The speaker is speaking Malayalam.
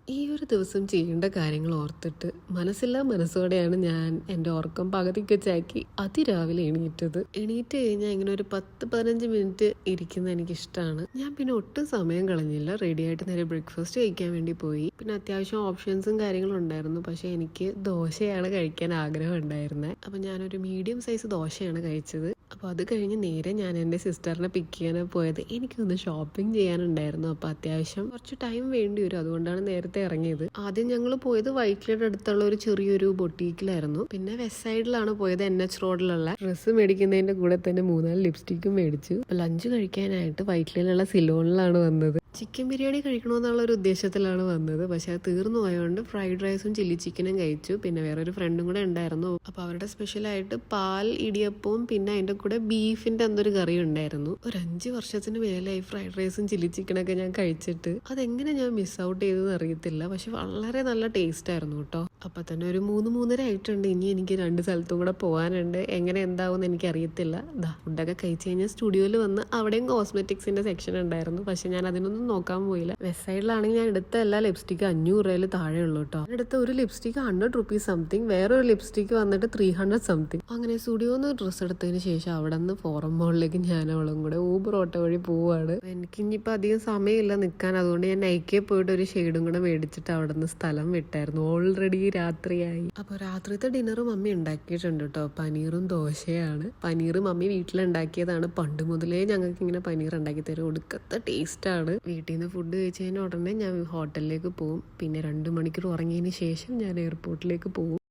ഈ ഒരു ദിവസം ചെയ്യേണ്ട കാര്യങ്ങൾ ഓർത്തിട്ട് മനസ്സില്ലാ മനസ്സോടെയാണ് ഞാൻ എൻ്റെ ഉറക്കം പകുതിക്ക് വെച്ചാക്കി അതിരാവിലെ എണീറ്റ് കഴിഞ്ഞാൽ ഇങ്ങനെ ഒരു 10-15 മിനിറ്റ് ഇരിക്കുന്ന എനിക്കിഷ്ടമാണ്. ഞാൻ പിന്നെ ഒട്ടും സമയം കളഞ്ഞില്ല, റെഡി ആയിട്ട് നേരെ ബ്രേക്ക്ഫാസ്റ്റ് കഴിക്കാൻ വേണ്ടി പോയി. പിന്നെ അത്യാവശ്യം ഓപ്ഷൻസും കാര്യങ്ങളും ഉണ്ടായിരുന്നു, പക്ഷെ എനിക്ക് ദോശയാണ് കഴിക്കാൻ ആഗ്രഹം ഉണ്ടായിരുന്നത്. അപ്പം ഞാനൊരു മീഡിയം സൈസ് ദോശയാണ് കഴിച്ചത്. അപ്പോൾ അത് കഴിഞ്ഞ് നേരെ ഞാൻ എൻ്റെ സിസ്റ്ററിനെ പിക്ക് ചെയ്യാനാണ് പോയത്. എനിക്കൊന്ന് ഷോപ്പിംഗ് ചെയ്യാനുണ്ടായിരുന്നു, അപ്പോൾ അത്യാവശ്യം കുറച്ച് ടൈം വേണ്ടി വരും, അതുകൊണ്ടാണ് നേരത്തെ ഇറങ്ങിയത്. ആദ്യം ഞങ്ങൾ പോയത് വൈറ്റ്ലയുടെ അടുത്തുള്ള ഒരു ചെറിയൊരു ബൊട്ടീക്കിലായിരുന്നു. പിന്നെ വെസ്റ്റ് സൈഡിലാണ് പോയത്, NH റോഡിലുള്ള. ഡ്രസ്സ് മേടിക്കുന്നതിൻ്റെ കൂടെ തന്നെ 3-4 ലിപ്സ്റ്റിക്കും മേടിച്ചു. അപ്പോൾ ലഞ്ച് കഴിക്കാനായിട്ട് വൈറ്റ്ലയിലുള്ള സിലോണിലാണ് വന്നത്. ചിക്കൻ ബിരിയാണി കഴിക്കണമെന്നുള്ള ഒരു ഉദ്ദേശത്തിലാണ് വന്നത്, പക്ഷെ അത് തീർന്നു പോയതുകൊണ്ട് ഫ്രൈഡ് റൈസും ചില്ലി ചിക്കനും കഴിച്ചു. പിന്നെ വേറൊരു ഫ്രണ്ടും കൂടെ ഉണ്ടായിരുന്നു, അപ്പോൾ അവരുടെ സ്പെഷ്യലായിട്ട് പാൽ ഇടിയപ്പവും പിന്നെ അതിൻ്റെ കൂടെ ബീഫിൻ്റെ എന്തൊരു കറി ഉണ്ടായിരുന്നു. ഒരു 5 വർഷത്തിന് മേലായി ഫ്രൈഡ് റൈസും ചില്ലി ചിക്കനൊക്കെ ഞാൻ കഴിച്ചിട്ട്. അതെങ്ങനെ ഞാൻ മിസ് ഔട്ട് ചെയ്തതെന്ന് അറിയത്തില്ല, പക്ഷെ വളരെ നല്ല ടേസ്റ്റ് ആയിരുന്നു കേട്ടോ. അപ്പം തന്നെ ഒരു 3-3:30 ആയിട്ടുണ്ട്. ഇനി എനിക്ക് 2 സ്ഥലത്തും കൂടെ പോകാനുണ്ട്. എങ്ങനെ എന്താവുമെന്ന് എനിക്കറിയത്തില്ല. ഫുഡൊക്കെ കഴിച്ച് കഴിഞ്ഞാൽ സ്റ്റുഡിയോയിൽ വന്ന് അവിടെയും കോസ്മെറ്റിക്സിൻ്റെ സെക്ഷൻ ഉണ്ടായിരുന്നു, പക്ഷെ ഞാൻ അതിനൊന്നും നോക്കാൻ പോയില്ല. വെസ്റ്റ് സൈഡിലാണെങ്കിൽ ഞാൻ എടുത്ത എല്ലാ ലിപ്സ്റ്റിക്ക് 500 രൂപയിൽ താഴെ ഉള്ളൂ കേട്ടോ. എടുത്ത ഒരു ലിപ്സ്റ്റിക്ക് 100 റുപ്പീസ് സംതിങ്, വേറൊരു ലിപ്സ്റ്റിക്ക് വന്നിട്ട് 300 സംതിങ്. അങ്ങനെ സ്റ്റുഡിയോന്ന് ഡ്രസ്സ് എടുത്തതിന് ശേഷം അവിടെ നിന്ന് ഫോറം മോളിലേക്ക് ഞാൻ അവളും കൂടെ ഊബർ ഓട്ടോ വഴി പോവാണ്. എനിക്ക് ഇനിയിപ്പോൾ അധികം സമയമില്ല നിൽക്കാൻ, അതുകൊണ്ട് ഞാൻ നൈക്കേ പോയിട്ട് ഒരു ഷെയ്ഡും കൂടെ മേടിച്ചിട്ട് അവിടെ നിന്ന് സ്ഥലം വിട്ടായിരുന്നു. ഓൾറെഡി രാത്രിയായി. അപ്പോൾ രാത്രിത്തെ ഡിന്നർ മമ്മി ഉണ്ടാക്കിയിട്ടുണ്ട് കേട്ടോ. പനീറും ദോശയാണ്. പനീർ മമ്മി വീട്ടിലുണ്ടാക്കിയതാണ്. പണ്ട് മുതലേ ഞങ്ങൾക്ക് ഇങ്ങനെ പനീർ ഉണ്ടാക്കി തരും, ഒടുക്കത്തെ ടേസ്റ്റാണ്. വീട്ടിൽ നിന്ന് ഫുഡ് കഴിച്ചതിന് ഉടനെ ഞാൻ ഹോട്ടലിലേക്ക് പോകും. പിന്നെ 2 മണിക്കൂർ ഉറങ്ങിയതിന് ശേഷം ഞാൻ എയർപോർട്ടിലേക്ക് പോകും.